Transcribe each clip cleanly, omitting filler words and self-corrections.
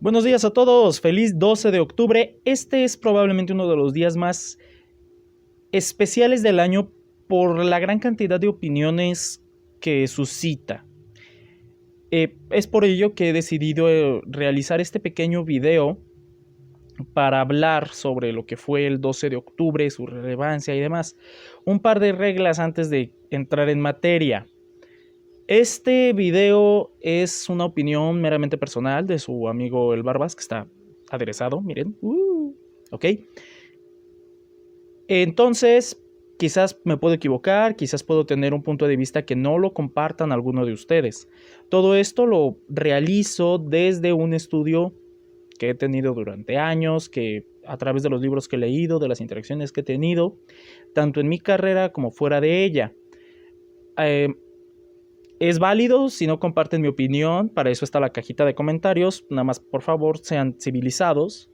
Buenos días a todos, feliz 12 de octubre. Este es probablemente uno de los días más especiales del año por la gran cantidad de opiniones que suscita. Es por ello que he decidido realizar este pequeño video para hablar sobre lo que fue el 12 de octubre, su relevancia y demás. Un par de reglas antes de entrar en materia. Este video es una opinión meramente personal de su amigo El Barbas, que está aderezado, miren. Ok. Entonces, quizás me puedo equivocar, quizás puedo tener un punto de vista que no lo compartan alguno de ustedes. Todo esto lo realizo desde un estudio que he tenido durante años, que a través de los libros que he leído, de las interacciones que he tenido, tanto en mi carrera como fuera de ella. Es válido si no comparten mi opinión, para eso está la cajita de comentarios, nada más por favor sean civilizados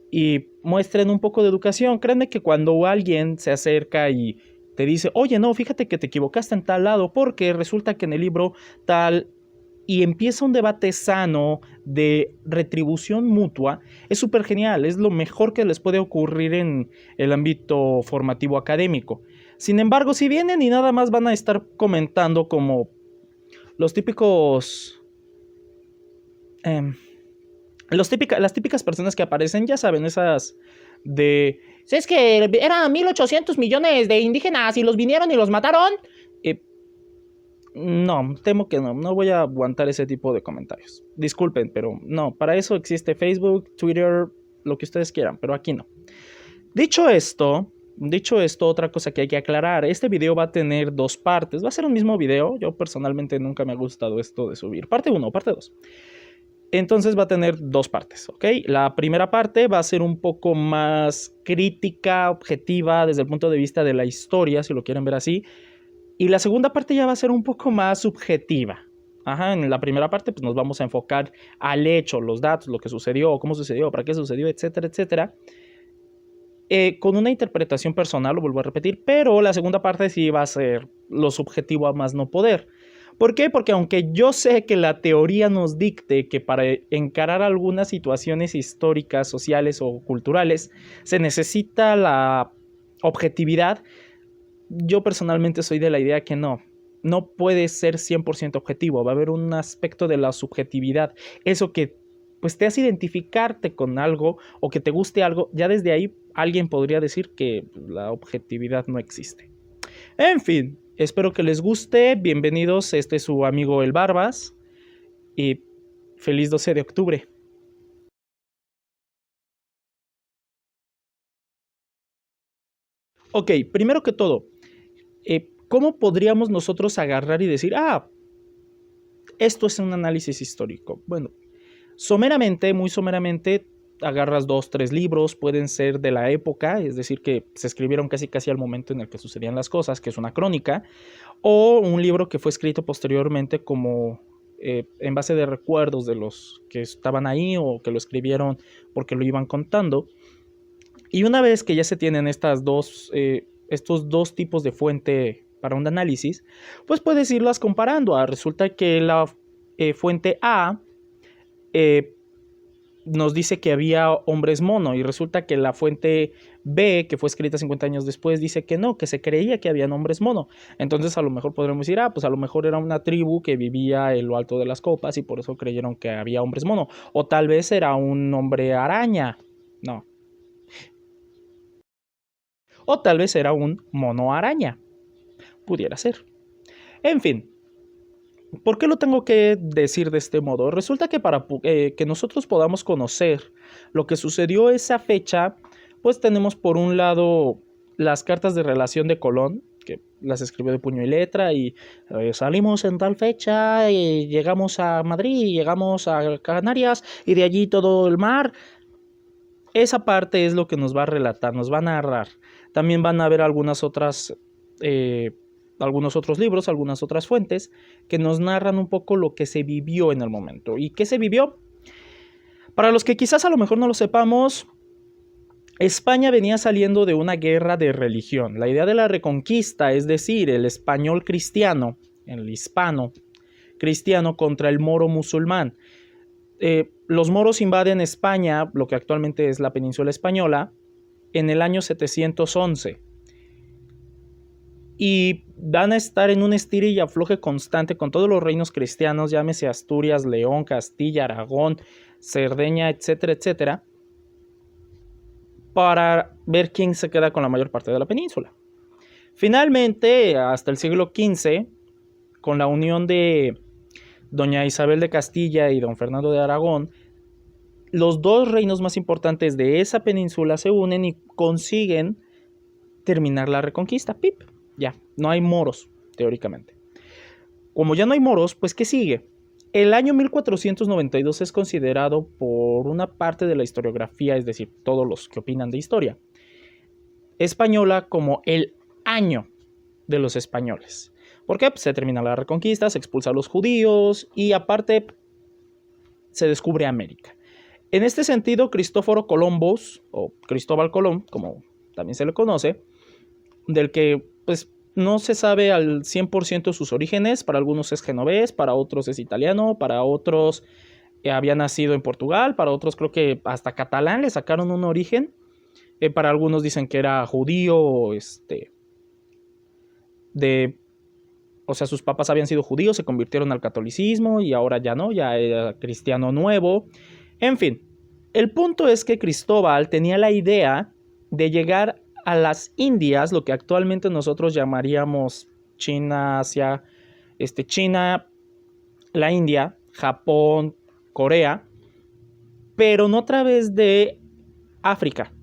y muestren un poco de educación. Créanme que cuando alguien se acerca y te dice, oye, no, fíjate que te equivocaste en tal lado porque resulta que en el libro tal, y empieza un debate sano de retribución mutua, es súper genial, es lo mejor que les puede ocurrir en el ámbito formativo académico. Sin embargo, si vienen y nada más van a estar comentando como los típicos... las típicas personas que aparecen, ya saben, esas de... Es que eran 1.800 millones de indígenas y los vinieron y los mataron. No, temo que no voy a aguantar ese tipo de comentarios. Disculpen, pero no, para eso existe Facebook, Twitter, lo que ustedes quieran, pero aquí no. Dicho esto, otra cosa que hay que aclarar, este video va a tener dos partes, va a ser un mismo video, yo personalmente nunca me ha gustado esto de subir parte 1, parte 2. Entonces va a tener dos partes, ¿ok? La primera parte va a ser un poco más crítica, objetiva, desde el punto de vista de la historia, si lo quieren ver así. Y la segunda parte ya va a ser un poco más subjetiva. En la primera parte pues nos vamos a enfocar al hecho, los datos, lo que sucedió, cómo sucedió, para qué sucedió, etcétera, etcétera. Con una interpretación personal, lo vuelvo a repetir, pero la segunda parte sí va a ser lo subjetivo a más no poder. ¿Por qué? Porque aunque yo sé que la teoría nos dicte que para encarar algunas situaciones históricas, sociales o culturales se necesita la objetividad, yo personalmente soy de la idea que no puede ser 100% objetivo, va a haber un aspecto de la subjetividad, eso que pues te hace identificarte con algo o que te guste algo, ya desde ahí alguien podría decir que la objetividad no existe. En fin, espero que les guste, bienvenidos, este es su amigo El Barbas y feliz 12 de octubre. Ok, primero que todo, ¿cómo podríamos nosotros agarrar y decir, esto es un análisis histórico? Bueno, muy someramente, agarras 2, 3 libros, pueden ser de la época, es decir, que se escribieron casi al momento en el que sucedían las cosas, que es una crónica, o un libro que fue escrito posteriormente como en base de recuerdos de los que estaban ahí o que lo escribieron porque lo iban contando. Y una vez que ya se tienen estos dos tipos de fuente para un análisis, pues puedes irlas comparando. Resulta que la fuente A nos dice que había hombres mono y resulta que la fuente B, que fue escrita 50 años después, dice que no, que se creía que habían hombres mono. Entonces a lo mejor podremos decir, pues a lo mejor era una tribu que vivía en lo alto de las copas y por eso creyeron que había hombres mono. O tal vez era un hombre araña. No. O tal vez era un mono araña. Pudiera ser. En fin. ¿Por qué lo tengo que decir de este modo? Resulta que para que nosotros podamos conocer lo que sucedió esa fecha, pues tenemos por un lado las cartas de relación de Colón, que las escribió de puño y letra, y salimos en tal fecha, y llegamos a Madrid, y llegamos a Canarias, y de allí todo el mar. Esa parte es lo que nos va a relatar, nos va a narrar. También van a haber algunos otros libros, algunas otras fuentes que nos narran un poco lo que se vivió en el momento. ¿Y qué se vivió? Para los que quizás a lo mejor no lo sepamos, España venía saliendo de una guerra de religión. La idea de la reconquista, es decir, el español cristiano, el hispano cristiano contra el moro musulmán. los moros invaden España, lo que actualmente es la península española, en el año 711. Y van a estar en un estira y afloje constante con todos los reinos cristianos, llámese Asturias, León, Castilla, Aragón, Cerdeña, etcétera, etcétera, para ver quién se queda con la mayor parte de la península. Finalmente, hasta el siglo XV, con la unión de doña Isabel de Castilla y don Fernando de Aragón, los dos reinos más importantes de esa península se unen y consiguen terminar la reconquista. ¡Pip! Ya, no hay moros, teóricamente. Como ya no hay moros, pues ¿qué sigue? El año 1492 es considerado por una parte de la historiografía, es decir, todos los que opinan de historia española, como el año de los españoles. ¿Por qué? Pues se termina la reconquista, se expulsa a los judíos y aparte se descubre América. En este sentido, Cristóforo Colombo, o Cristóbal Colón, como también se le conoce, del que pues no se sabe al 100% sus orígenes, para algunos es genovés, para otros es italiano, para otros había nacido en Portugal, para otros creo que hasta catalán le sacaron un origen, para algunos dicen que era judío, o sea, sus papás habían sido judíos, se convirtieron al catolicismo y ahora ya no, ya era cristiano nuevo. En fin, el punto es que Cristóbal tenía la idea de llegar a las Indias, lo que actualmente nosotros llamaríamos China, Asia, China, la India, Japón, Corea, pero no a través de África.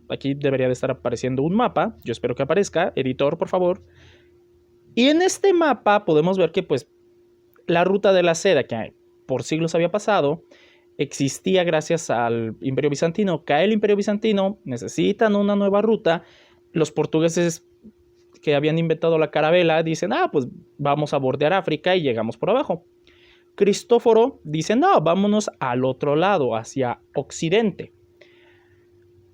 Aquí debería de estar apareciendo un mapa, yo espero que aparezca, editor, por favor. Y en este mapa podemos ver que pues la ruta de la seda, que por siglos había pasado, existía gracias al Imperio Bizantino. Cae el Imperio Bizantino, necesitan una nueva ruta. Los portugueses que habían inventado la carabela dicen, pues vamos a bordear África y llegamos por abajo. Cristóforo dice, no, vámonos al otro lado, hacia Occidente.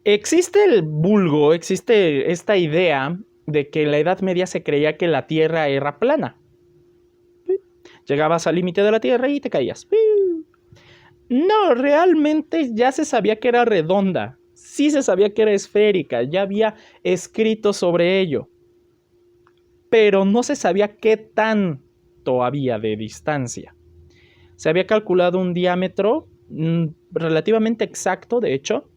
Existe el vulgo, existe esta idea de que en la Edad Media se creía que la Tierra era plana. Llegabas al límite de la Tierra y te caías. No, realmente ya se sabía que era redonda. Sí se sabía que era esférica. Ya había escrito sobre ello. Pero no se sabía qué tanto había de distancia. Se había calculado un diámetro relativamente exacto, de hecho.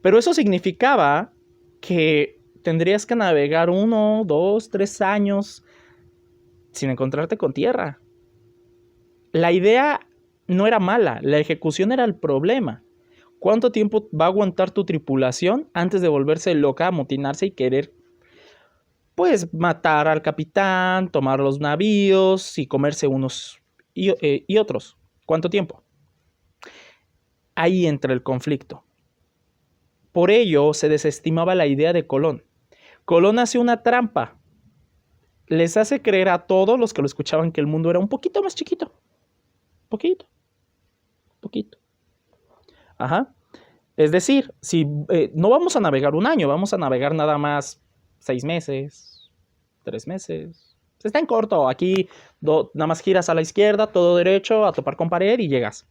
Pero eso significaba que tendrías que navegar 1, 2, 3 años sin encontrarte con tierra. La idea no era mala, la ejecución era el problema. ¿Cuánto tiempo va a aguantar tu tripulación antes de volverse loca, amotinarse y querer, pues, matar al capitán, tomar los navíos y comerse unos y otros? ¿Cuánto tiempo? Ahí entra el conflicto. Por ello se desestimaba la idea de Colón. Colón hace una trampa. Les hace creer a todos los que lo escuchaban que el mundo era un poquito más chiquito. Poquito. Ajá. Es decir, si no vamos a navegar un año, vamos a navegar nada más 6 meses, 3 meses. Está en corto. Aquí nada más giras a la izquierda, todo derecho, a topar con pared y llegas.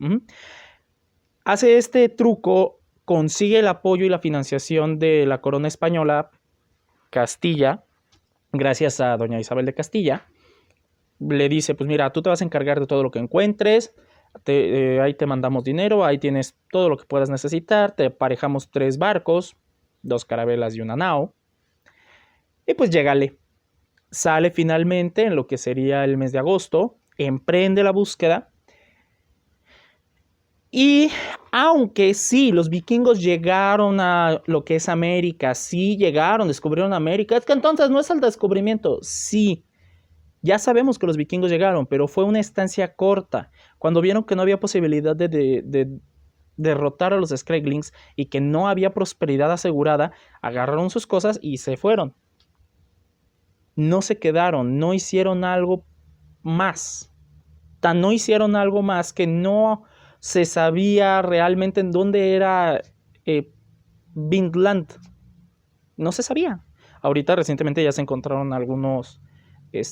Hace este truco, consigue el apoyo y la financiación de la corona española, Castilla, gracias a doña Isabel de Castilla. Le dice, pues mira, tú te vas a encargar de todo lo que encuentres, ahí te mandamos dinero, ahí tienes todo lo que puedas necesitar, te aparejamos 3 barcos, 2 carabelas y una nao, y pues llégale. Sale finalmente en lo que sería el mes de agosto, emprende la búsqueda, y aunque sí, los vikingos llegaron a lo que es América, sí llegaron, descubrieron América, es que entonces no es el descubrimiento, sí. Ya sabemos que los vikingos llegaron, pero fue una estancia corta. Cuando vieron que no había posibilidad de derrotar a los Skreglings y que no había prosperidad asegurada, agarraron sus cosas y se fueron. No se quedaron, no hicieron algo más. No hicieron algo más que no se sabía realmente en dónde era Vinland. No se sabía. Ahorita recientemente ya se encontraron algunos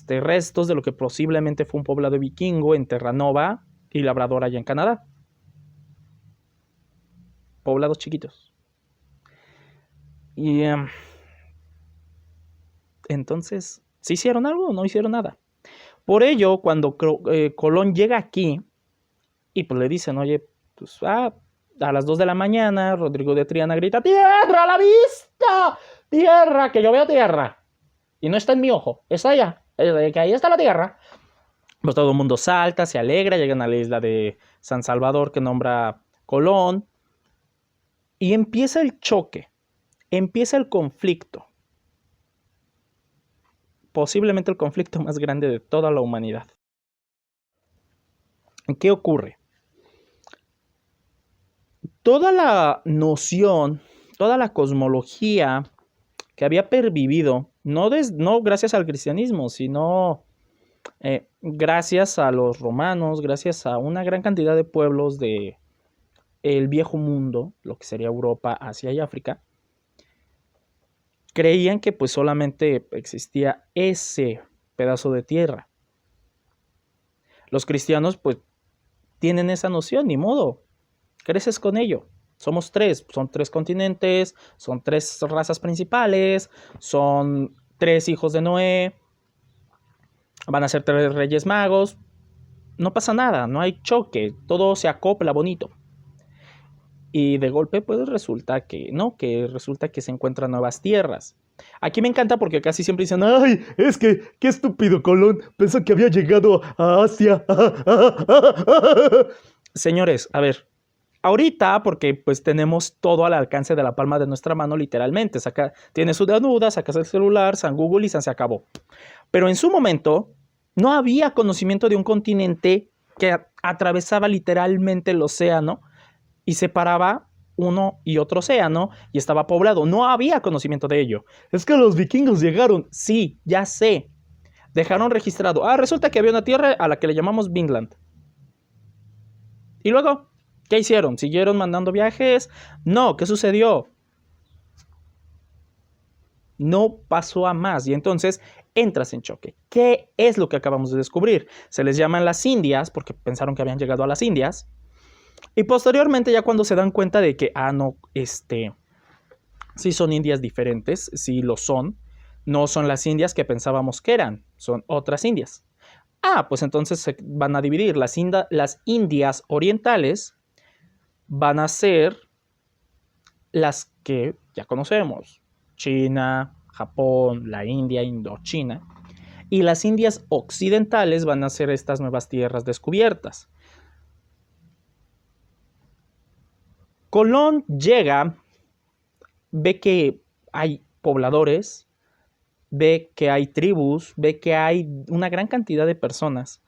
restos de lo que posiblemente fue un poblado vikingo en Terranova y Labrador allá en Canadá. poblados chiquitos. Y entonces, ¿sí hicieron algo o no hicieron nada? Por ello, cuando Colón llega aquí y pues le dicen, oye, pues a las 2 de la mañana, Rodrigo de Triana grita, ¡tierra a la vista! ¡Tierra! Que yo veo tierra. Y no está en mi ojo, está allá, que ahí está la tierra. Pues todo el mundo salta, se alegra, llegan a la isla de San Salvador que nombra Colón. Y empieza el choque, empieza el conflicto. Posiblemente el conflicto más grande de toda la humanidad. ¿Qué ocurre? Toda la noción, toda la cosmología que había pervivido, no gracias al cristianismo, sino gracias a los romanos, gracias a una gran cantidad de pueblos del viejo mundo, lo que sería Europa, Asia y África, creían que pues solamente existía ese pedazo de tierra. Los cristianos pues tienen esa noción, ni modo, creces con ello. Somos tres, son 3 continentes, son 3 razas principales, son 3 hijos de Noé, van a ser 3 reyes magos, no pasa nada, no hay choque, todo se acopla bonito. Y de golpe pues resulta que no, que resulta que se encuentran nuevas tierras. Aquí me encanta porque casi siempre dicen, ¡ay, es que qué estúpido Colón! Pensó que había llegado a Asia. Señores, a ver, ahorita, porque pues tenemos todo al alcance de la palma de nuestra mano literalmente. Tienes su duda, sacas el celular, San Google y se acabó. Pero en su momento no había conocimiento de un continente que atravesaba literalmente el océano y separaba uno y otro océano y estaba poblado. No había conocimiento de ello. Es que los vikingos llegaron. Sí, ya sé. Dejaron registrado. Resulta que había una tierra a la que le llamamos Vinland. Y luego, ¿qué hicieron? ¿Siguieron mandando viajes? No, ¿qué sucedió? No pasó a más y entonces entras en choque. ¿Qué es lo que acabamos de descubrir? Se les llaman las Indias porque pensaron que habían llegado a las Indias. Y posteriormente ya cuando se dan cuenta de que, no, sí son Indias diferentes, sí lo son. No son las Indias que pensábamos que eran, son otras Indias. Pues entonces se van a dividir. Las Indias orientales van a ser las que ya conocemos. China, Japón, la India, Indochina. Y las Indias occidentales van a ser estas nuevas tierras descubiertas. Colón llega, ve que hay pobladores, ve que hay tribus, ve que hay una gran cantidad de personas,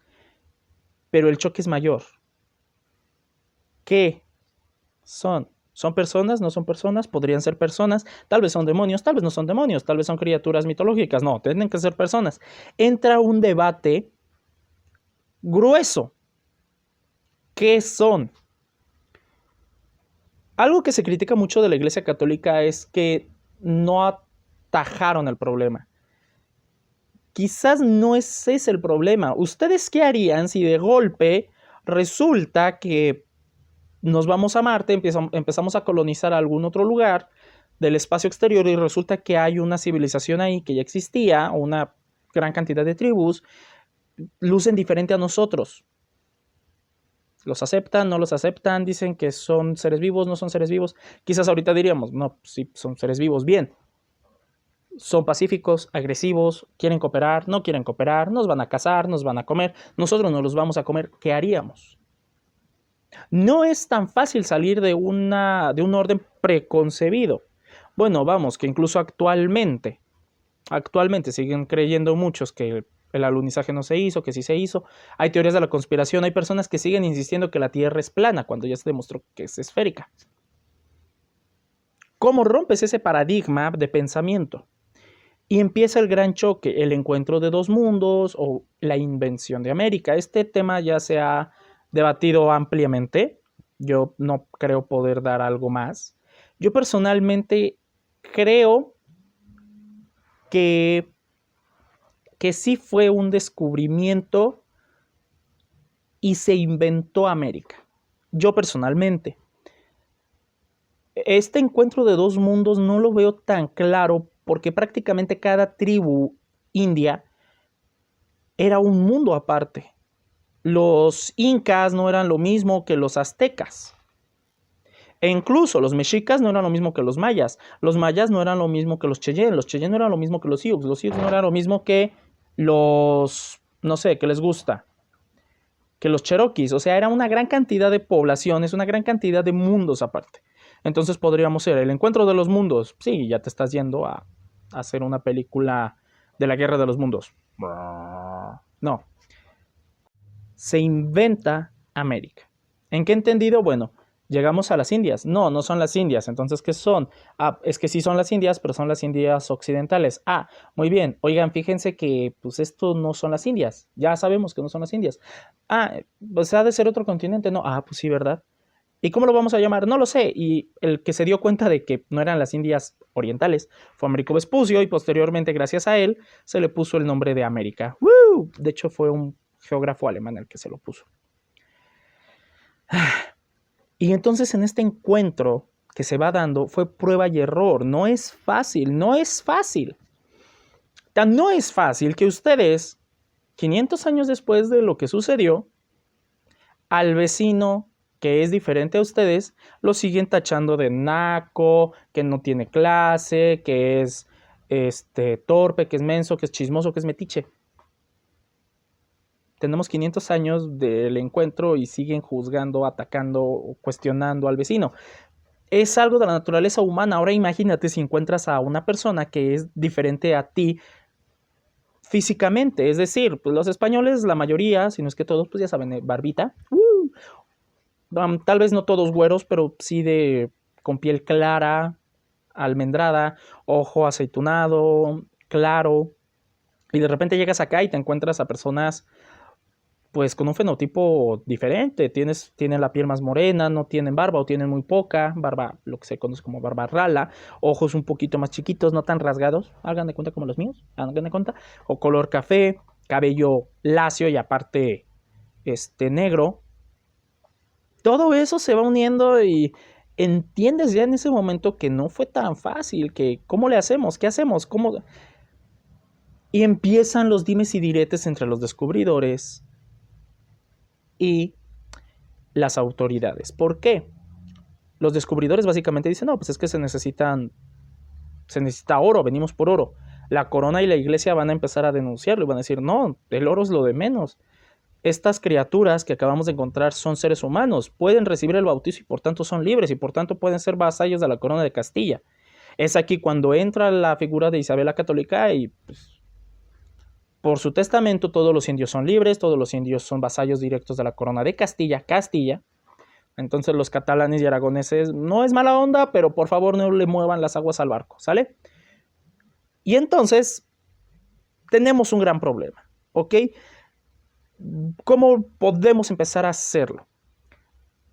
pero el choque es mayor. ¿Qué son? ¿Son personas? ¿No son personas? ¿Podrían ser personas? Tal vez son demonios, tal vez no son demonios, tal vez son criaturas mitológicas. No, tienen que ser personas. Entra un debate grueso. ¿Qué son? Algo que se critica mucho de la Iglesia Católica es que no atajaron el problema. Quizás no ese es el problema. ¿Ustedes qué harían si de golpe resulta que nos vamos a Marte, empezamos a colonizar algún otro lugar del espacio exterior y resulta que hay una civilización ahí que ya existía, o una gran cantidad de tribus, lucen diferente a nosotros? ¿Los aceptan? ¿No los aceptan? Dicen que son seres vivos, no son seres vivos. Quizás ahorita diríamos, no, sí, son seres vivos, bien. Son pacíficos, agresivos, quieren cooperar, no quieren cooperar, nos van a cazar, nos van a comer, nosotros nos los vamos a comer, ¿qué haríamos? No es tan fácil salir de un orden preconcebido. Bueno, vamos, que incluso actualmente siguen creyendo muchos que el alunizaje no se hizo, que sí se hizo. Hay teorías de la conspiración, hay personas que siguen insistiendo que la Tierra es plana cuando ya se demostró que es esférica. ¿Cómo rompes ese paradigma de pensamiento? Y empieza el gran choque, el encuentro de 2 mundos o la invención de América. Este tema ya se ha debatido ampliamente. Yo no creo poder dar algo más. Yo personalmente creo que sí fue un descubrimiento y se inventó América. Yo personalmente. Este encuentro de dos mundos no lo veo tan claro porque prácticamente cada tribu india era un mundo aparte. Los incas no eran lo mismo que los aztecas. E incluso los mexicas no eran lo mismo que los mayas. Los mayas no eran lo mismo que los Cheyenne. Los Cheyenne no eran lo mismo que los Sioux. Los Sioux no eran lo mismo que los, no sé, que les gusta, que los Cherokees. O sea, era una gran cantidad de poblaciones, una gran cantidad de mundos aparte. Entonces podríamos ser el encuentro de los mundos. Sí, ya te estás yendo a hacer una película de la guerra de los mundos. No. Se inventa América. ¿En qué entendido? Bueno, llegamos a las Indias. No, no son las Indias. Entonces, ¿qué son? Ah, es que sí son las Indias, pero son las Indias occidentales. Ah, muy bien. Oigan, fíjense que pues esto no son las Indias. Ya sabemos que no son las Indias. Ah, pues ha de ser otro continente. No, ah, pues sí, ¿verdad? ¿Y cómo lo vamos a llamar? No lo sé. Y el que se dio cuenta de que no eran las Indias orientales fue Américo Vespucio y posteriormente, gracias a él, se le puso el nombre de América. ¡Woo! De hecho, fue un geógrafo alemán el que se lo puso. Y entonces en este encuentro que se va dando fue prueba y error. No es fácil, no es fácil. Tan no es fácil que ustedes, 500 años después de lo que sucedió, al vecino que es diferente a ustedes, lo siguen tachando de naco, que no tiene clase, que es torpe, que es menso, que es chismoso, que es metiche. Tenemos 500 años del encuentro y siguen juzgando, atacando o cuestionando al vecino. Es algo de la naturaleza humana. Ahora imagínate si encuentras a una persona que es diferente a ti físicamente. Es decir, pues los españoles, la mayoría, si no es que todos, pues ya saben, barbita. Tal vez no todos güeros, pero sí con piel clara, almendrada, ojo aceitunado, claro. Y de repente llegas acá y te encuentras a personas pues con un fenotipo diferente. Tienen la piel más morena, no tienen barba o tienen muy poca barba, lo que se conoce como barba rala, ojos un poquito más chiquitos, no tan rasgados, hagan de cuenta como los míos, hagan de cuenta, o color café, cabello lacio y aparte negro. Todo eso se va uniendo y entiendes ya en ese momento que no fue tan fácil, que ¿cómo le hacemos? ¿Qué hacemos? ¿Cómo? Y empiezan los dimes y diretes entre los descubridores y las autoridades. ¿Por qué? Los descubridores básicamente dicen, no, pues es que se necesita oro, venimos por oro. La corona y la iglesia van a empezar a denunciarlo y van a decir, no, el oro es lo de menos. Estas criaturas que acabamos de encontrar son seres humanos, pueden recibir el bautizo y por tanto son libres y por tanto pueden ser vasallos de la corona de Castilla. Es aquí cuando entra la figura de Isabel la Católica y pues, por su testamento todos los indios son libres, todos los indios son vasallos directos de la corona de Castilla. Entonces los catalanes y aragoneses, no es mala onda, pero por favor no le muevan las aguas al barco, ¿sale? Y entonces tenemos un gran problema, ¿ok? ¿Cómo podemos empezar a hacerlo?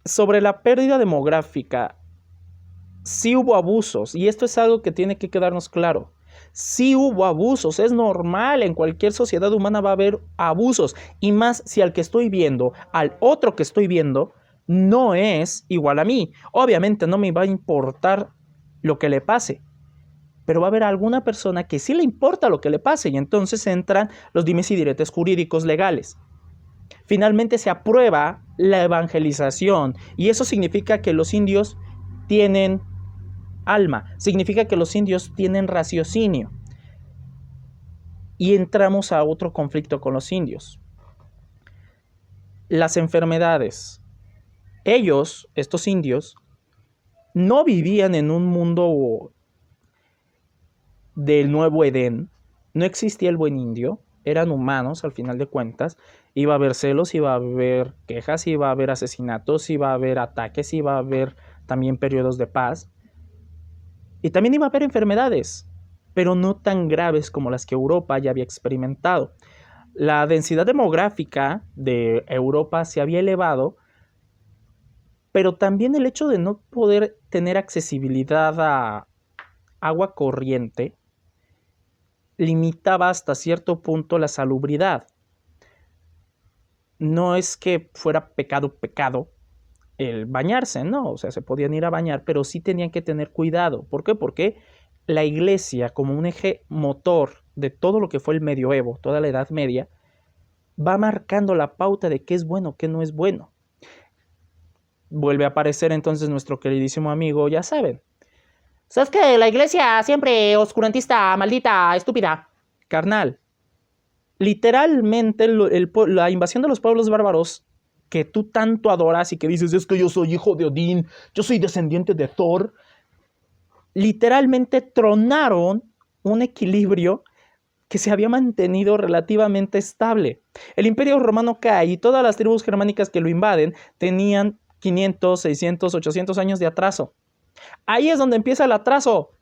Sobre la pérdida demográfica, sí hubo abusos, y esto es algo que tiene que quedarnos claro. Sí hubo abusos, es normal, en cualquier sociedad humana va a haber abusos, y más si al que estoy viendo, al otro que estoy viendo, no es igual a mí. Obviamente no me va a importar lo que le pase, pero va a haber alguna persona que sí le importa lo que le pase, y entonces entran los dimes y diretes jurídicos legales. Finalmente se aprueba la evangelización, y eso significa que los indios tienen alma, significa que los indios tienen raciocinio. Y entramos a otro conflicto con los indios. Las enfermedades. Ellos, estos indios, no vivían en un mundo del nuevo Edén. No existía el buen indio. Eran humanos al final de cuentas. Iba a haber celos, iba a haber quejas, iba a haber asesinatos, iba a haber ataques, iba a haber también periodos de paz. Y también iba a haber enfermedades, pero no tan graves como las que Europa ya había experimentado. La densidad demográfica de Europa se había elevado, pero también el hecho de no poder tener accesibilidad a agua corriente limitaba hasta cierto punto la salubridad. No es que fuera pecado, el bañarse, ¿no? O sea, se podían ir a bañar, pero sí tenían que tener cuidado. ¿Por qué? Porque la iglesia, como un eje motor de todo lo que fue el medioevo, toda la Edad Media, va marcando la pauta de qué es bueno, qué no es bueno. Vuelve a aparecer entonces nuestro queridísimo amigo, ya saben. ¿Sabes que la iglesia siempre oscurantista, maldita, estúpida? Carnal, literalmente la invasión de los pueblos bárbaros que tú tanto adoras y que dices, es que yo soy hijo de Odín, yo soy descendiente de Thor, literalmente tronaron un equilibrio que se había mantenido relativamente estable. El Imperio Romano cae y todas las tribus germánicas que lo invaden tenían 500, 600, 800 años de atraso. Ahí es donde empieza el atraso.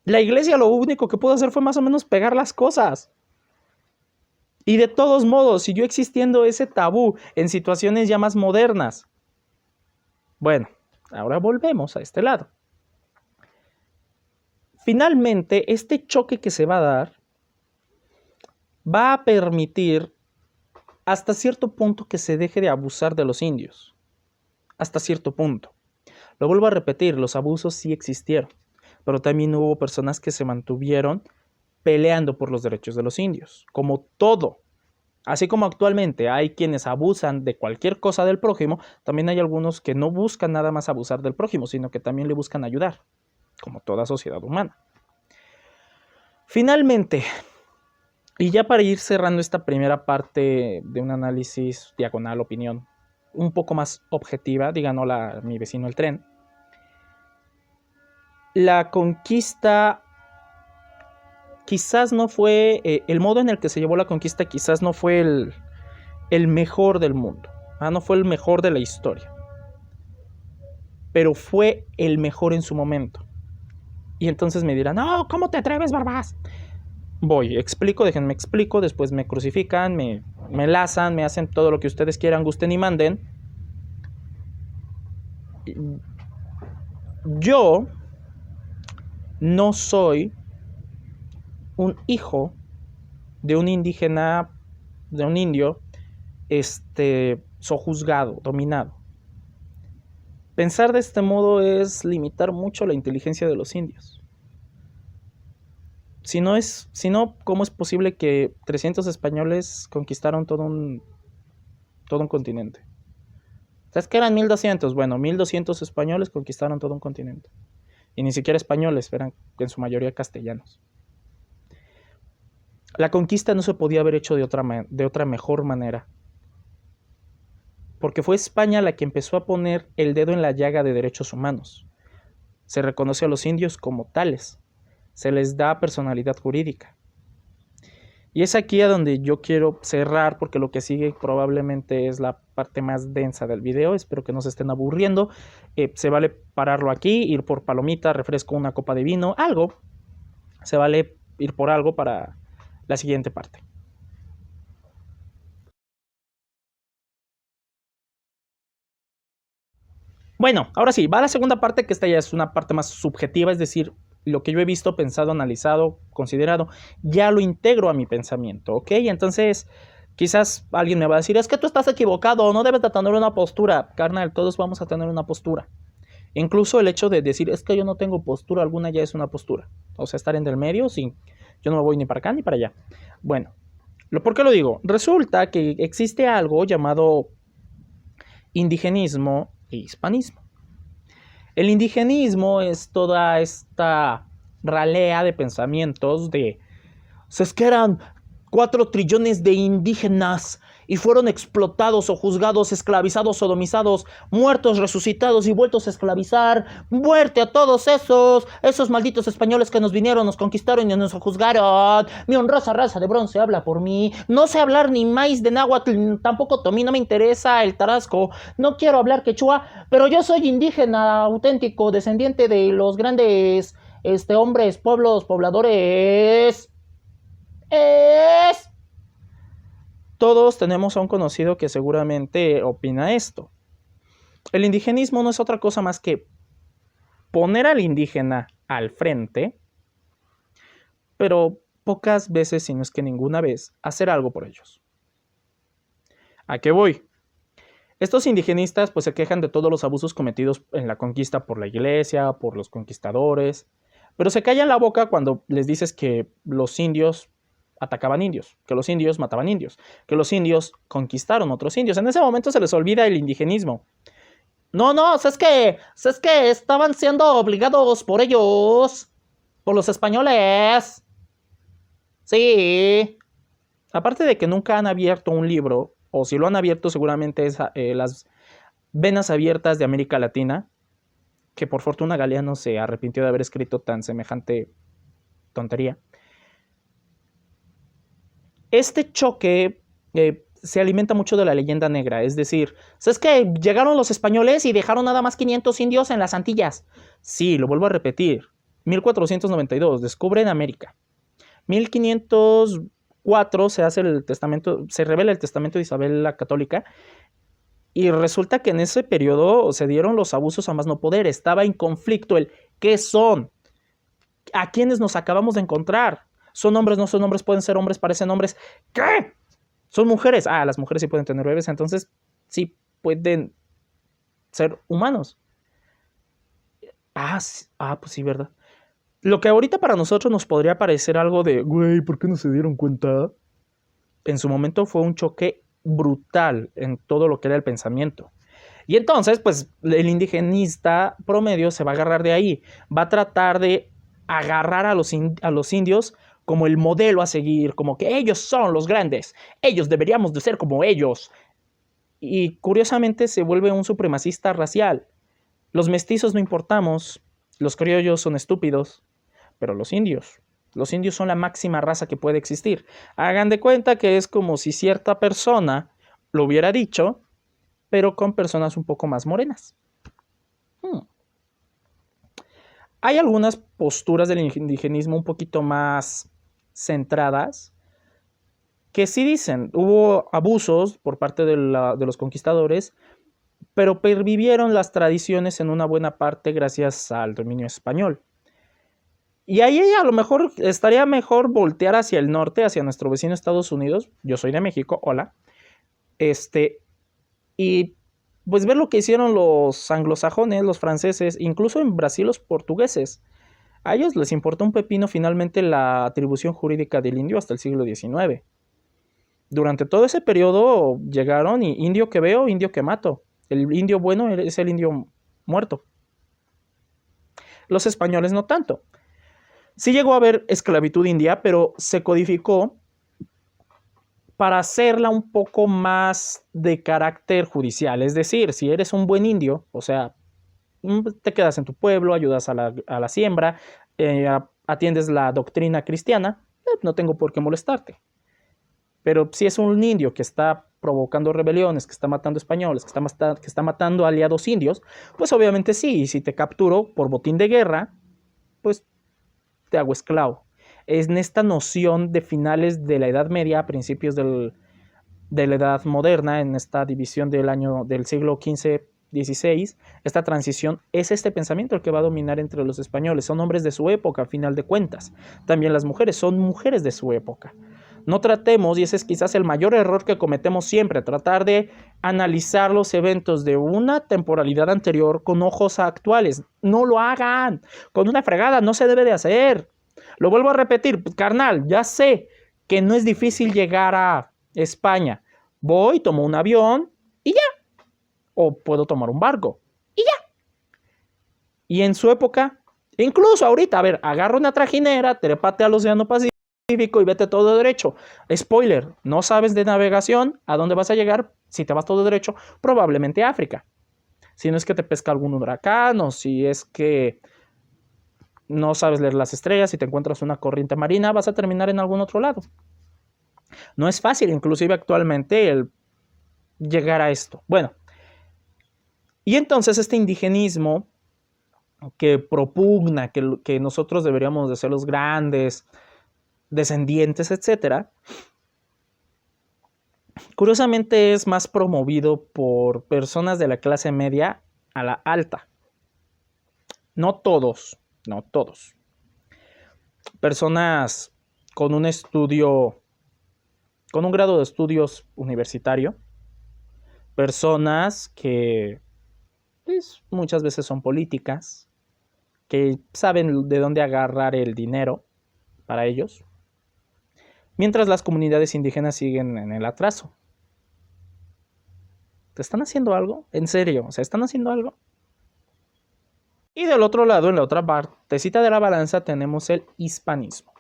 La iglesia lo único que pudo hacer fue más o menos pegar las cosas. Y de todos modos, siguió existiendo ese tabú en situaciones ya más modernas. Bueno, ahora volvemos a este lado. Finalmente, este choque que se va a dar va a permitir hasta cierto punto que se deje de abusar de los indios. Hasta cierto punto. Lo vuelvo a repetir, los abusos sí existieron, pero también hubo personas que se mantuvieron peleando por los derechos de los indios, como todo. Así como actualmente hay quienes abusan de cualquier cosa del prójimo, también hay algunos que no buscan nada más abusar del prójimo, sino que también le buscan ayudar, como toda sociedad humana. Finalmente, y ya para ir cerrando esta primera parte de un análisis diagonal, opinión, un poco más objetiva, díganosla a mi vecino el tren, la conquista quizás no fue, el modo en el que se llevó la conquista quizás no fue el mejor del mundo, no fue el mejor de la historia, pero fue el mejor en su momento. Y entonces me dirán, no, ¿cómo te atreves, Barbás? Voy, explico, déjenme explico, después me crucifican, me lazan, me hacen todo lo que ustedes quieran, gusten y manden. Yo no soy un hijo de un indígena, de un indio, sojuzgado, dominado. Pensar de este modo es limitar mucho la inteligencia de los indios. Si no, ¿cómo es posible que 300 españoles conquistaron todo un continente? ¿Sabes que eran 1200? Bueno, 1200 españoles conquistaron todo un continente. Y ni siquiera españoles, eran en su mayoría castellanos. La conquista no se podía haber hecho de otra mejor manera. Porque fue España la que empezó a poner el dedo en la llaga de derechos humanos. Se reconoce a los indios como tales. Se les da personalidad jurídica. Y es aquí a donde yo quiero cerrar, porque lo que sigue probablemente es la parte más densa del video. Espero que no se estén aburriendo. Se vale pararlo aquí, ir por palomita, refresco, una copa de vino, algo. Se vale ir por algo para la siguiente parte. Bueno, ahora sí, va la segunda parte, que esta ya es una parte más subjetiva, es decir, lo que yo he visto, pensado, analizado, considerado, ya lo integro a mi pensamiento, ¿ok? Entonces, quizás alguien me va a decir, es que tú estás equivocado, no debes de tener una postura. Carnal, todos vamos a tener una postura. Incluso el hecho de decir, es que yo no tengo postura alguna, ya es una postura. O sea, estar en el medio, sí, yo no me voy ni para acá ni para allá. Bueno, ¿por qué lo digo? Resulta que existe algo llamado indigenismo e hispanismo. El indigenismo es toda esta ralea de pensamientos de, es que eran 4 trillones de indígenas y fueron explotados o juzgados, esclavizados, sodomizados, muertos, resucitados y vueltos a esclavizar. Muerte a todos esos malditos españoles que nos vinieron, nos conquistaron y nos juzgaron. Mi honrosa raza de bronce habla por mí. No sé hablar ni maíz de náhuatl, tampoco tomí, no me interesa el tarasco. No quiero hablar quechua, pero yo soy indígena auténtico, descendiente de los grandes hombres, pueblos, pobladores. Todos tenemos a un conocido que seguramente opina esto. El indigenismo no es otra cosa más que poner al indígena al frente, pero pocas veces, si no es que ninguna vez, hacer algo por ellos. ¿A qué voy? Estos indigenistas pues se quejan de todos los abusos cometidos en la conquista por la iglesia, por los conquistadores, pero se callan la boca cuando les dices que los indios atacaban indios, que los indios mataban indios, que los indios conquistaron otros indios. En ese momento se les olvida el indigenismo. No, no, es que estaban siendo obligados por ellos, por los españoles. Sí. Aparte de que nunca han abierto un libro, o si lo han abierto seguramente es las venas abiertas de América Latina, que por fortuna Galeano se arrepintió de haber escrito tan semejante tontería. Este choque se alimenta mucho de la leyenda negra, es decir, ¿sabes que llegaron los españoles y dejaron nada más 500 indios en las Antillas? Sí, lo vuelvo a repetir, 1492, descubren América. 1504 se hace el testamento, se revela el testamento de Isabel la Católica, y resulta que en ese periodo se dieron los abusos a más no poder, estaba en conflicto el ¿qué son? ¿A quiénes nos acabamos de encontrar? ¿Son hombres, no son hombres, pueden ser hombres, parecen hombres? ¿Qué? ¿Son mujeres? Ah, las mujeres sí pueden tener bebés, entonces sí pueden ser humanos. Pues sí, ¿verdad? Lo que ahorita para nosotros nos podría parecer algo de, güey, ¿por qué no se dieron cuenta? En su momento fue un choque brutal en todo lo que era el pensamiento. Y entonces, pues, el indigenista promedio se va a agarrar de ahí. Va a tratar de agarrar a los indios como el modelo a seguir, como que ellos son los grandes, ellos deberíamos de ser como ellos. Y curiosamente se vuelve un supremacista racial. Los mestizos no importamos, los criollos son estúpidos, pero los indios son la máxima raza que puede existir. Hagan de cuenta que es como si cierta persona lo hubiera dicho, pero con personas un poco más morenas. Hay algunas posturas del indigenismo un poquito más centradas que sí dicen, hubo abusos por parte de los conquistadores, pero pervivieron las tradiciones en una buena parte gracias al dominio español. Y ahí a lo mejor estaría mejor voltear hacia el norte, hacia nuestro vecino Estados Unidos. Yo soy de México, hola. Y pues ver lo que hicieron los anglosajones, los franceses, incluso en Brasil los portugueses. A ellos les importó un pepino finalmente la atribución jurídica del indio hasta el siglo XIX. Durante todo ese periodo llegaron y indio que veo, indio que mato. El indio bueno es el indio muerto. Los españoles no tanto. Sí llegó a haber esclavitud india, pero se codificó para hacerla un poco más de carácter judicial. Es decir, si eres un buen indio, o sea, te quedas en tu pueblo, ayudas a la siembra, atiendes la doctrina cristiana, no tengo por qué molestarte. Pero si es un indio que está provocando rebeliones, que está matando españoles, que está matando aliados indios, pues obviamente sí, y si te capturo por botín de guerra, pues te hago esclavo. Es en esta noción de finales de la Edad Media, a principios de la Edad Moderna, en esta división del siglo XV, XVI, esta transición, es este pensamiento el que va a dominar entre los españoles. Son hombres de su época, a final de cuentas. También las mujeres son mujeres de su época. No tratemos, y ese es quizás el mayor error que cometemos siempre, tratar de analizar los eventos de una temporalidad anterior con ojos actuales. No lo hagan. Con una fregada no se debe de hacer. Lo vuelvo a repetir, carnal, ya sé que no es difícil llegar a España. Voy, tomo un avión y ya. O puedo tomar un barco y ya. Y en su época, incluso ahorita, a ver, agarra una trajinera, trépate al Océano Pacífico y vete todo derecho. Spoiler, no sabes de navegación, ¿a dónde vas a llegar? Si te vas todo derecho, probablemente a África. Si no es que te pesca algún huracán, o si es que no sabes leer las estrellas y te encuentras una corriente marina, vas a terminar en algún otro lado. No es fácil, inclusive actualmente, el llegar a esto. Bueno, y entonces este indigenismo que propugna que nosotros deberíamos de ser los grandes descendientes, etcétera, curiosamente es más promovido por personas de la clase media a la alta. No todos. Personas con un estudio, con un grado de estudios universitario, personas que pues, muchas veces son políticas, que saben de dónde agarrar el dinero para ellos, mientras las comunidades indígenas siguen en el atraso. ¿Te están haciendo algo? ¿En serio? O sea, ¿están haciendo algo? Y del otro lado, en la otra partecita de la balanza, tenemos el hispanismo.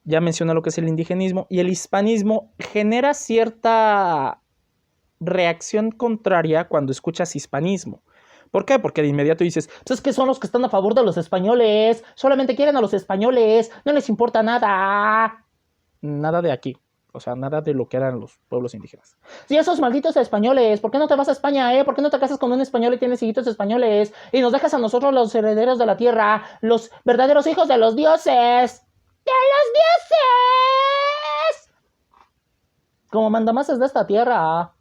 Ya mencioné lo que es el indigenismo, y el hispanismo genera cierta reacción contraria cuando escuchas hispanismo. ¿Por qué? Porque de inmediato dices, pues es que son los que están a favor de los españoles, solamente quieren a los españoles, no les importa nada. Nada de aquí, o sea, nada de lo que eran los pueblos indígenas. Sí, esos malditos españoles, ¿por qué no te vas a España, ¿Por qué no te casas con un español y tienes hijitos españoles? Y nos dejas a nosotros los herederos de la tierra, los verdaderos hijos de los dioses. ¡De los dioses! Como mandamases de esta tierra.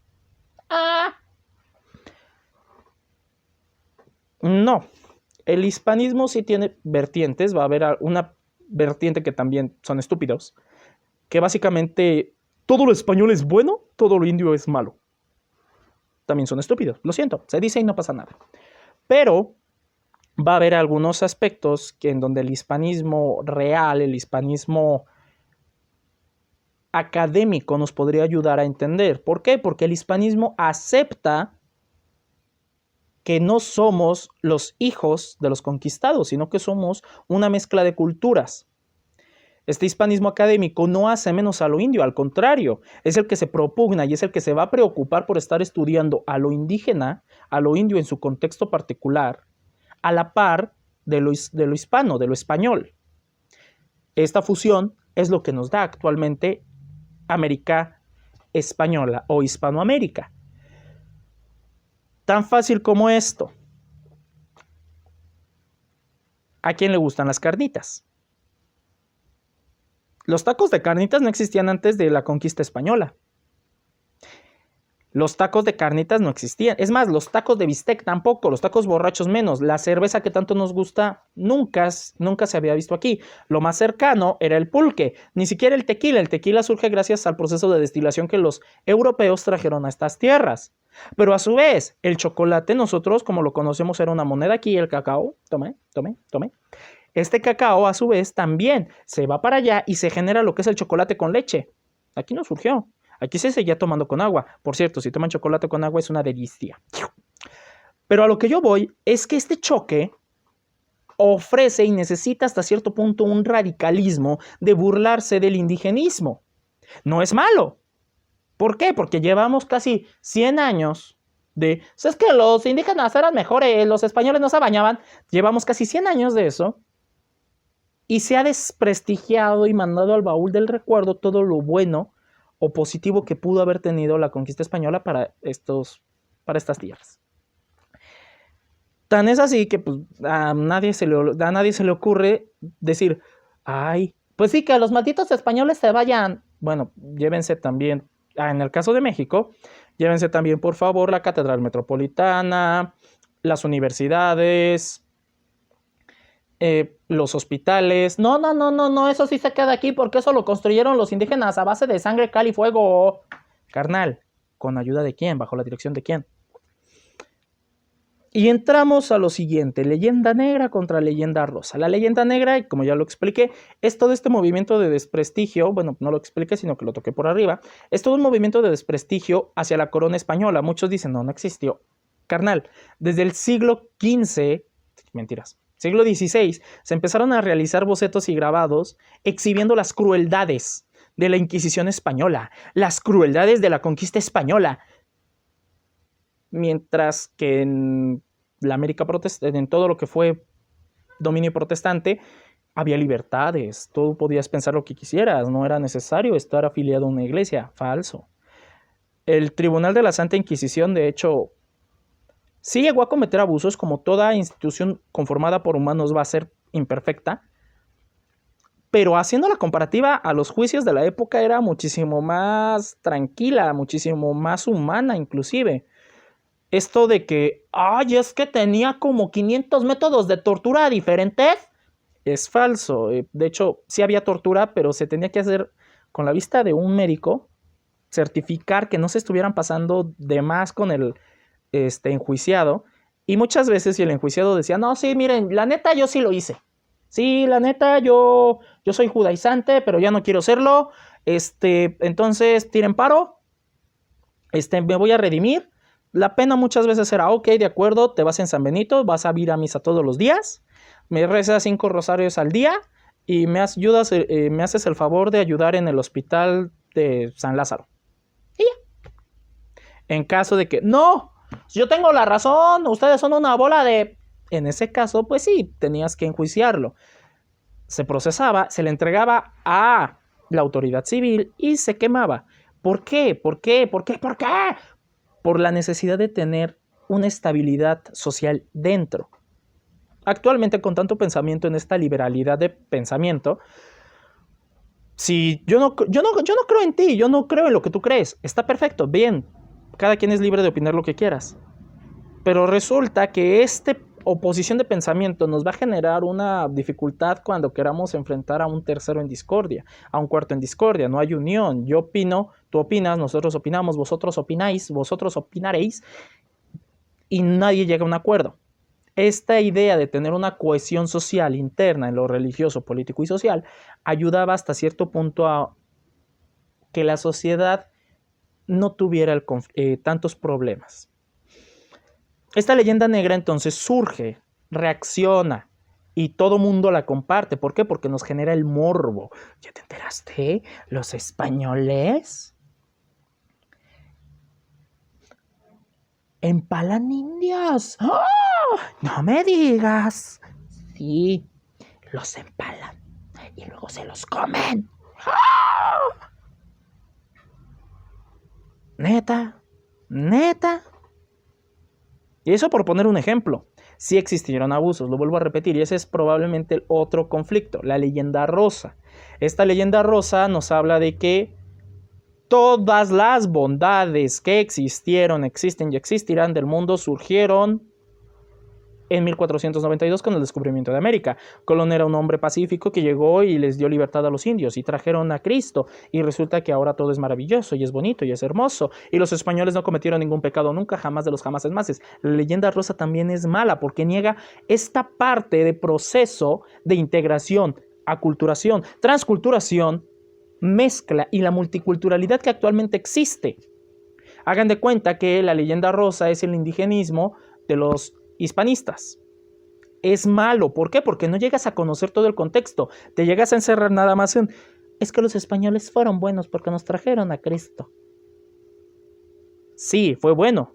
No, el hispanismo sí tiene vertientes, va a haber una vertiente que también son estúpidos, que básicamente todo lo español es bueno, todo lo indio es malo. También son estúpidos, lo siento, se dice y no pasa nada. Pero va a haber algunos aspectos que en donde el hispanismo real, el hispanismo académico nos podría ayudar a entender. ¿Por qué? Porque el hispanismo acepta que no somos los hijos de los conquistados, sino que somos una mezcla de culturas. Este hispanismo académico no hace menos a lo indio, al contrario, es el que se propugna y es el que se va a preocupar por estar estudiando a lo indígena, a lo indio en su contexto particular, a la par de lo hispano, de lo español. Esta fusión es lo que nos da actualmente América Española o Hispanoamérica. Tan fácil como esto. ¿A quién le gustan las carnitas? Los tacos de carnitas no existían antes de la conquista española. Los tacos de carnitas no existían. Es más, los tacos de bistec tampoco, los tacos borrachos menos. La cerveza que tanto nos gusta nunca se había visto aquí. Lo más cercano era el pulque, ni siquiera el tequila. El tequila surge gracias al proceso de destilación que los europeos trajeron a estas tierras. Pero a su vez, el chocolate nosotros, como lo conocemos, era una moneda aquí, el cacao. Tome. Este cacao, a su vez, también se va para allá y se genera lo que es el chocolate con leche. Aquí no surgió. Aquí se seguía tomando con agua. Por cierto, si toman chocolate con agua es una delicia. Pero a lo que yo voy es que este choque ofrece y necesita hasta cierto punto un radicalismo de burlarse del indigenismo. No es malo. ¿Por qué? Porque llevamos casi 100 años de... ¿Sabes que los indígenas eran mejores? Los españoles no se bañaban. Llevamos casi 100 años de eso. Y se ha desprestigiado y mandado al baúl del recuerdo todo lo bueno o positivo que pudo haber tenido la conquista española para estas tierras. Tan es así que pues, a nadie se le ocurre decir, ay, pues sí, que los malditos españoles se vayan. Bueno, llévense también, en el caso de México, llévense también, por favor, la Catedral Metropolitana, las universidades, los hospitales. No, eso sí se queda aquí porque eso lo construyeron los indígenas a base de sangre, cal y fuego. Carnal, ¿con ayuda de quién? ¿Bajo la dirección de quién? Y entramos a lo siguiente, leyenda negra contra leyenda rosa. La leyenda negra, como ya lo expliqué, es todo este movimiento de desprestigio, bueno, no lo expliqué, sino que lo toqué por arriba, es todo un movimiento de desprestigio hacia la corona española. Muchos dicen, no existió. Carnal, desde el siglo XV, mentiras, siglo XVI, se empezaron a realizar bocetos y grabados exhibiendo las crueldades de la Inquisición española, las crueldades de la conquista española. Mientras que en la América protestante, en todo lo que fue dominio protestante, había libertades, tú podías pensar lo que quisieras, no era necesario estar afiliado a una iglesia. Falso. El Tribunal de la Santa Inquisición, de hecho, sí llegó a cometer abusos, como toda institución conformada por humanos va a ser imperfecta, pero haciendo la comparativa a los juicios de la época era muchísimo más tranquila, muchísimo más humana inclusive. Esto de que, es que tenía como 500 métodos de tortura diferentes, es falso. De hecho, sí había tortura, pero se tenía que hacer con la vista de un médico certificar que no se estuvieran pasando de más con el enjuiciado. Y muchas veces si el enjuiciado decía, no, sí, miren, la neta yo sí lo hice. Sí, la neta yo soy judaizante, pero ya no quiero serlo. Entonces tiren paro. Me voy a redimir. La pena muchas veces era, ok, de acuerdo, te vas en San Benito, vas a ir a misa todos los días, me rezas 5 rosarios al día y me haces el favor de ayudar en el hospital de San Lázaro. Y ya. En caso de que, no, yo tengo la razón, ustedes son una bola de... En ese caso, pues sí, tenías que enjuiciarlo. Se procesaba, se le entregaba a la autoridad civil y se quemaba. ¿Por qué? ¿Por qué? ¿Por qué? ¿Por qué? Por la necesidad de tener una estabilidad social dentro. Actualmente, con tanto pensamiento en esta liberalidad de pensamiento, si yo no creo en ti, yo no creo en lo que tú crees, está perfecto, bien, cada quien es libre de opinar lo que quieras. Pero resulta que esta oposición de pensamiento nos va a generar una dificultad cuando queramos enfrentar a un tercero en discordia, a un cuarto en discordia. No hay unión. Yo opino, tú opinas, nosotros opinamos, vosotros opináis, vosotros opinaréis y nadie llega a un acuerdo. Esta idea de tener una cohesión social interna en lo religioso, político y social ayudaba hasta cierto punto a que la sociedad no tuviera tantos problemas. Esta leyenda negra entonces surge, reacciona y todo mundo la comparte. ¿Por qué? Porque nos genera el morbo. ¿Ya te enteraste? Los españoles empalan indios. ¡Oh! No me digas. Sí, los empalan y luego se los comen. ¡Oh! ¿Neta? ¿Neta? Y eso por poner un ejemplo. Sí existieron abusos, lo vuelvo a repetir, y ese es probablemente el otro conflicto, la leyenda rosa. Esta leyenda rosa nos habla de que todas las bondades que existieron, existen y existirán del mundo surgieron en 1492 con el descubrimiento de América. Colón era un hombre pacífico que llegó y les dio libertad a los indios y trajeron a Cristo y resulta que ahora todo es maravilloso y es bonito y es hermoso y los españoles no cometieron ningún pecado nunca, jamás de los jamases mases. La leyenda rosa también es mala porque niega esta parte de proceso de integración, aculturación, transculturación, mezcla y la multiculturalidad que actualmente existe. Hagan de cuenta que la leyenda rosa es el indigenismo de los hispanistas. Es malo. ¿Por qué? Porque no llegas a conocer todo el contexto. Te llegas a encerrar nada más en... Es que los españoles fueron buenos porque nos trajeron a Cristo. Sí, fue bueno.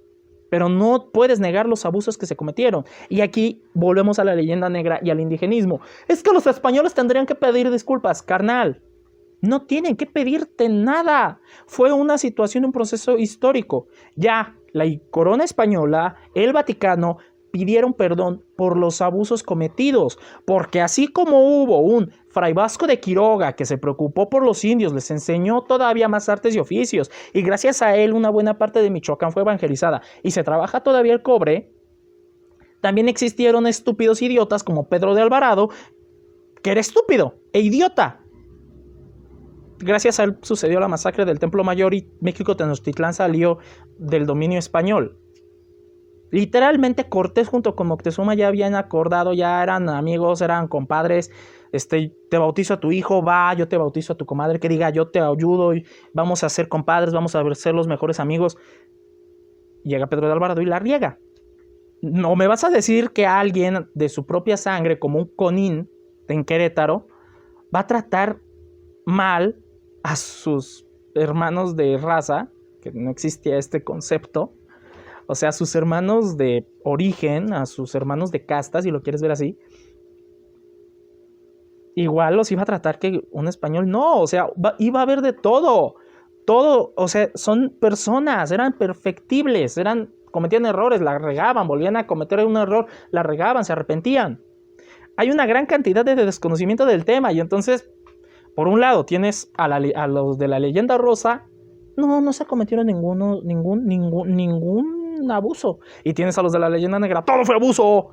Pero no puedes negar los abusos que se cometieron. Y aquí volvemos a la leyenda negra y al indigenismo. Es que los españoles tendrían que pedir disculpas, carnal. No tienen que pedirte nada. Fue una situación, un proceso histórico. Ya la corona española, el Vaticano, pidieron perdón por los abusos cometidos, porque así como hubo un Fray Vasco de Quiroga que se preocupó por los indios, les enseñó todavía más artes y oficios, y gracias a él una buena parte de Michoacán fue evangelizada, y se trabaja todavía el cobre, también existieron estúpidos idiotas como Pedro de Alvarado, que era estúpido e idiota. Gracias a él sucedió la masacre del Templo Mayor y México Tenochtitlán salió del dominio español. Literalmente Cortés junto con Moctezuma ya habían acordado, ya eran amigos, eran compadres. Te bautizo a tu hijo, va, yo te bautizo a tu comadre, que diga yo te ayudo y vamos a ser compadres, vamos a ser los mejores amigos. Llega Pedro de Alvarado y la riega. No me vas a decir que alguien de su propia sangre, como un Conín en Querétaro, va a tratar mal a sus hermanos de raza, que no existía este concepto. O sea, a sus hermanos de origen, a sus hermanos de casta, si lo quieres ver así. Igual los iba a tratar que un español. No, o sea, iba a haber de todo. Todo, o sea, son personas, eran perfectibles, cometían errores, la regaban, volvían a cometer un error, la regaban, se arrepentían. Hay una gran cantidad de desconocimiento del tema y entonces, por un lado, tienes a los de la leyenda rosa. No se cometieron ningún abuso. Y tienes a los de la leyenda negra. ¡Todo fue abuso!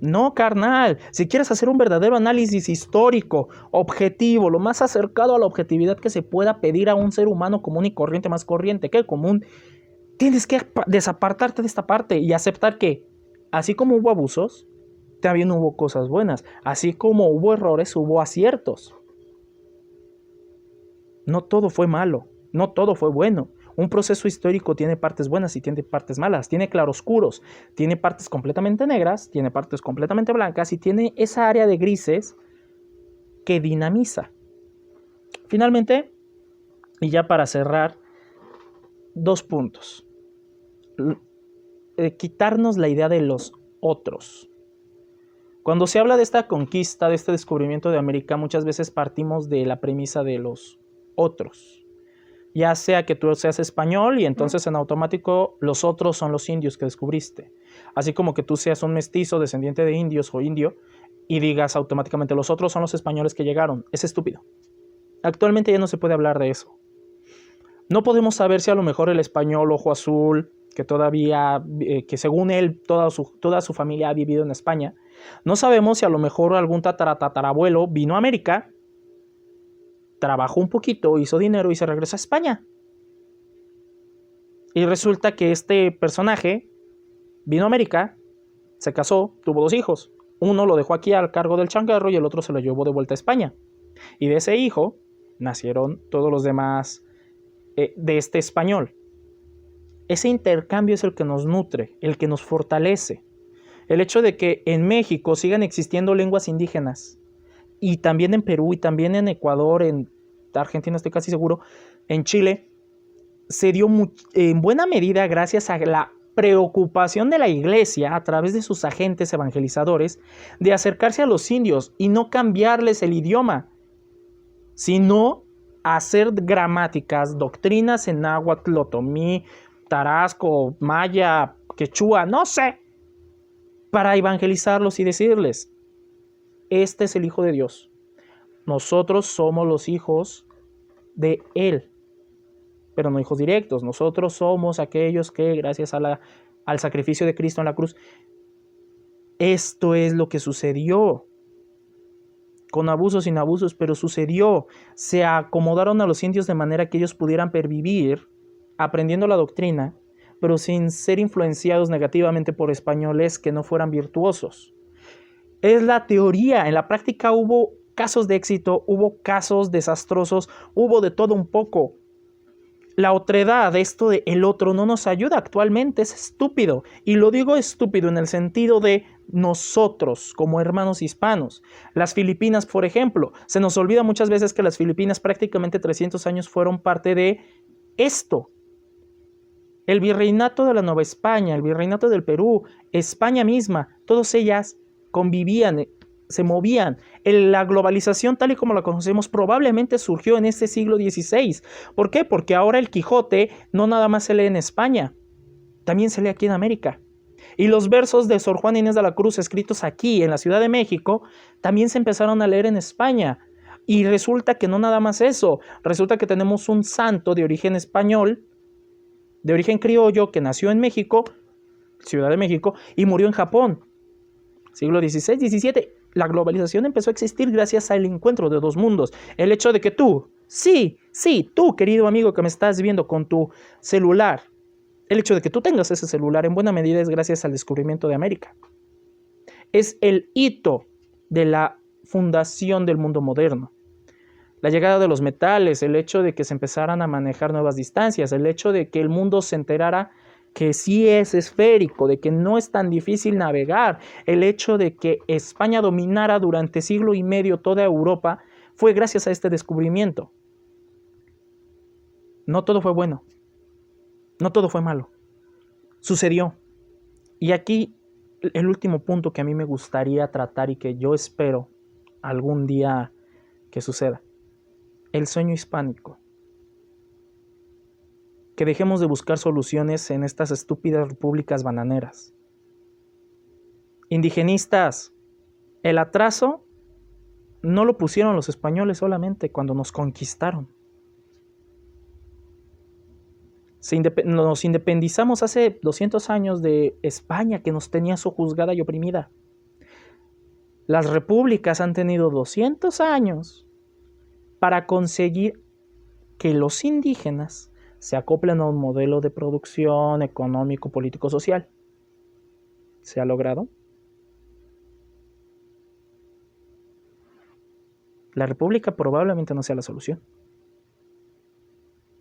No, carnal. Si quieres hacer un verdadero análisis histórico, objetivo, lo más acercado a la objetividad que se pueda pedir a un ser humano común y corriente, más corriente que el común, tienes que desapartarte de esta parte y aceptar que, así como hubo abusos, también hubo cosas buenas. Así como hubo errores, hubo aciertos. No todo fue malo, no todo fue bueno. Un proceso histórico tiene partes buenas y tiene partes malas, tiene claroscuros, tiene partes completamente negras, tiene partes completamente blancas y tiene esa área de grises que dinamiza. Finalmente, y ya para cerrar, 2 puntos. Quitarnos la idea de los otros. Cuando se habla de esta conquista, de este descubrimiento de América, muchas veces partimos de la premisa de los otros. Ya sea que tú seas español y entonces en automático los otros son los indios que descubriste. Así como que tú seas un mestizo descendiente de indios o indio y digas automáticamente los otros son los españoles que llegaron. Es estúpido. Actualmente ya no se puede hablar de eso. No podemos saber si a lo mejor el español ojo azul, que todavía, que según él toda su familia ha vivido en España, no sabemos si a lo mejor algún tatarabuelo vino a América, trabajó un poquito, hizo dinero y se regresó a España. Y resulta que este personaje vino a América, se casó, tuvo 2 hijos. Uno lo dejó aquí al cargo del changarro y el otro se lo llevó de vuelta a España. Y de ese hijo nacieron todos los demás de este español. Ese intercambio es el que nos nutre, el que nos fortalece. El hecho de que en México sigan existiendo lenguas indígenas, y también en Perú, y también en Ecuador, en Argentina estoy casi seguro, en Chile, se dio en buena medida gracias a la preocupación de la iglesia a través de sus agentes evangelizadores de acercarse a los indios y no cambiarles el idioma, sino hacer gramáticas, doctrinas en náhuatl, otomí, tarasco, maya, quechua, no sé, para evangelizarlos y decirles, este es el Hijo de Dios. Nosotros somos los hijos de Él, pero no hijos directos. Nosotros somos aquellos que, gracias a al sacrificio de Cristo en la cruz, esto es lo que sucedió. Con abusos, sin abusos, pero sucedió. Se acomodaron a los indios de manera que ellos pudieran pervivir aprendiendo la doctrina, pero sin ser influenciados negativamente por españoles que no fueran virtuosos. Es la teoría. En la práctica hubo casos de éxito, hubo casos desastrosos, hubo de todo un poco. La otredad, esto de el otro, no nos ayuda actualmente, es estúpido. Y lo digo estúpido en el sentido de nosotros como hermanos hispanos. Las Filipinas, por ejemplo, se nos olvida muchas veces que las Filipinas prácticamente 300 años fueron parte de esto. El virreinato de la Nueva España, el virreinato del Perú, España misma, todas ellas convivían, se movían. La globalización tal y como la conocemos probablemente surgió en este siglo XVI. ¿Por qué? Porque ahora el Quijote no nada más se lee en España, también se lee aquí en América. Y los versos de Sor Juana Inés de la Cruz escritos aquí en la Ciudad de México también se empezaron a leer en España. Y resulta que no nada más eso, resulta que tenemos un santo de origen español, de origen criollo, que nació en México, Ciudad de México, y murió en Japón. Siglo XVI, XVII. La globalización empezó a existir gracias al encuentro de 2 mundos. El hecho de que tú, sí, tú, querido amigo que me estás viendo con tu celular, el hecho de que tú tengas ese celular en buena medida es gracias al descubrimiento de América. Es el hito de la fundación del mundo moderno. La llegada de los metales, el hecho de que se empezaran a manejar nuevas distancias, el hecho de que el mundo se enterara que sí es esférico, de que no es tan difícil navegar, el hecho de que España dominara durante siglo y medio toda Europa, fue gracias a este descubrimiento. No todo fue bueno, no todo fue malo, sucedió. Y aquí el último punto que a mí me gustaría tratar y que yo espero algún día que suceda, el sueño hispánico. Que dejemos de buscar soluciones en estas estúpidas repúblicas bananeras. Indigenistas, el atraso no lo pusieron los españoles solamente cuando nos conquistaron. Nos independizamos hace 200 años de España, que nos tenía sojuzgada y oprimida. Las repúblicas han tenido 200 años para conseguir que los indígenas se acoplen a un modelo de producción económico, político, social. ¿Se ha logrado? La república probablemente no sea la solución.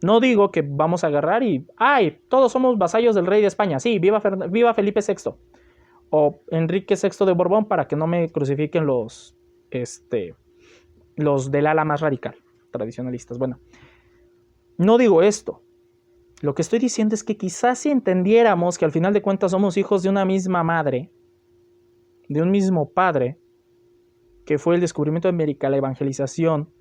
No digo que vamos a agarrar y ¡ay! Todos somos vasallos del rey de España. Sí, viva Felipe VI. O Enrique VI de Borbón, para que no me crucifiquen los del ala más radical, tradicionalistas. Bueno, no digo esto. Lo que estoy diciendo es que quizás si entendiéramos que al final de cuentas somos hijos de una misma madre, de un mismo padre, que fue el descubrimiento de América, la evangelización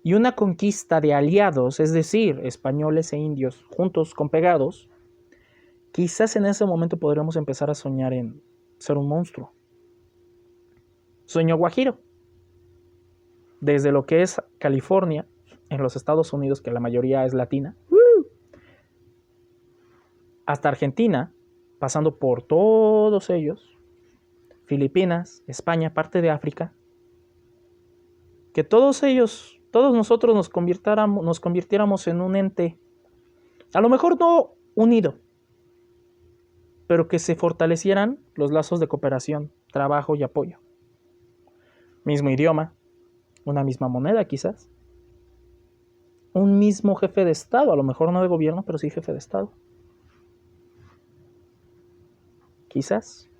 y una conquista de aliados, es decir, españoles e indios juntos con pegados, quizás en ese momento podríamos empezar a soñar en ser un monstruo. Sueño guajiro. Desde lo que es California, en los Estados Unidos, que la mayoría es latina, hasta Argentina, pasando por todos ellos, Filipinas, España, parte de África, que todos ellos, todos nosotros nos convirtiéramos en un ente, a lo mejor no unido, pero que se fortalecieran los lazos de cooperación, trabajo y apoyo. Mismo idioma, una misma moneda quizás, un mismo jefe de Estado, a lo mejor no de gobierno, pero sí jefe de Estado. Quizás.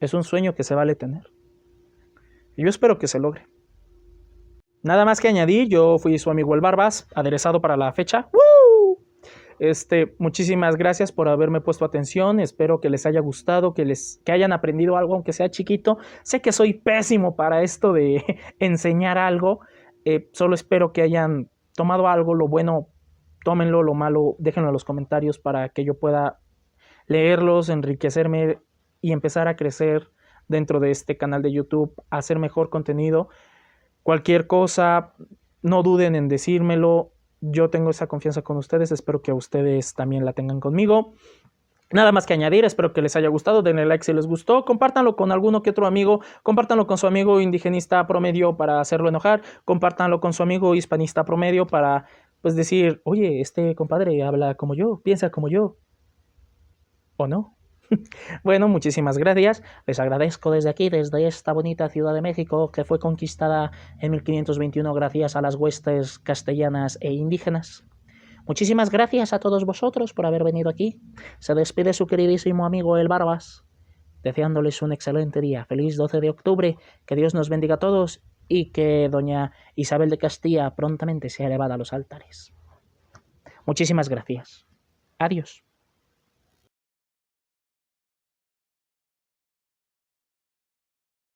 Es un sueño que se vale tener. Y yo espero que se logre. Nada más que añadir, yo fui su amigo el Barbas, aderezado para la fecha. ¡Woo! Muchísimas gracias por haberme puesto atención. Espero que les haya gustado, que hayan aprendido algo, aunque sea chiquito. Sé que soy pésimo para esto de enseñar algo. Solo espero que hayan tomado algo, lo bueno, tómenlo, lo malo, déjenlo en los comentarios para que yo pueda leerlos, enriquecerme y empezar a crecer dentro de este canal de YouTube, a hacer mejor contenido. Cualquier cosa, no duden en decírmelo. Yo tengo esa confianza con ustedes, espero que ustedes también la tengan conmigo. Nada más que añadir, espero que les haya gustado, denle like si les gustó, compártanlo con alguno que otro amigo, compártanlo con su amigo indigenista promedio para hacerlo enojar, compártanlo con su amigo hispanista promedio para pues decir, oye, este compadre habla como yo, piensa como yo, ¿o no? Bueno, muchísimas gracias. Les agradezco desde aquí, desde esta bonita Ciudad de México, que fue conquistada en 1521 gracias a las huestes castellanas e indígenas. Muchísimas gracias a todos vosotros por haber venido aquí. Se despide su queridísimo amigo el Barbas, deseándoles un excelente día. Feliz 12 de octubre, que Dios nos bendiga a todos y que doña Isabel de Castilla prontamente sea elevada a los altares. Muchísimas gracias. Adiós.